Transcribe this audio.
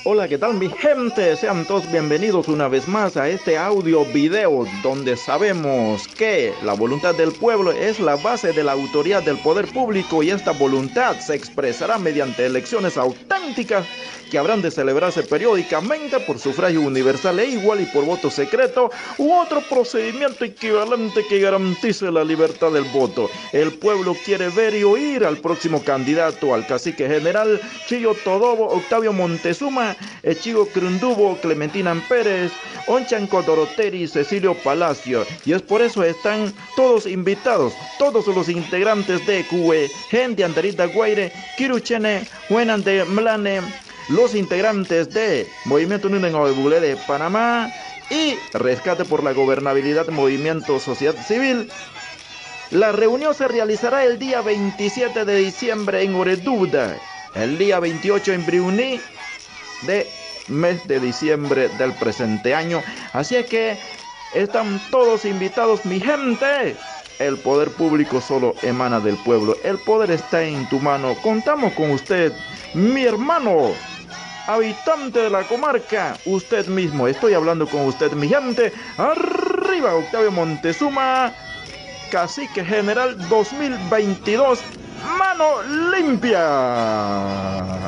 Hola, ¿qué tal mi gente? Sean todos bienvenidos una vez más a este audio video donde sabemos que la voluntad del pueblo es la base de la autoridad del poder público y esta voluntad se expresará mediante elecciones auténticas que habrán de celebrarse periódicamente por sufragio universal e igual y por voto secreto u otro procedimiento equivalente que garantice la libertad del voto. El pueblo quiere ver y oír al próximo candidato, al cacique general Chillo Todobo, Octavio Montezuma, Echigo Crundubo, Clementina Pérez, Onchanco Doroteri, Cecilio Palacio. Y es por eso están todos invitados, todos los integrantes de CUE, gente Andarita Guaire, Kiruchene, Juenan de Mlane, los integrantes de Movimiento Unido en de Panamá y Rescate por la Gobernabilidad Movimiento Sociedad Civil. La reunión se realizará el día 27 de diciembre en Oreduda, el día 28 en Briuní de mes de diciembre del presente año. Así es que están todos invitados, mi gente. El poder público solo emana del pueblo. El poder está en tu mano. Contamos con usted, mi hermano, habitante de la comarca, usted mismo. Estoy hablando con usted, mi gente. Arriba, Octavio Montezuma, Cacique General 2022. Mano limpia.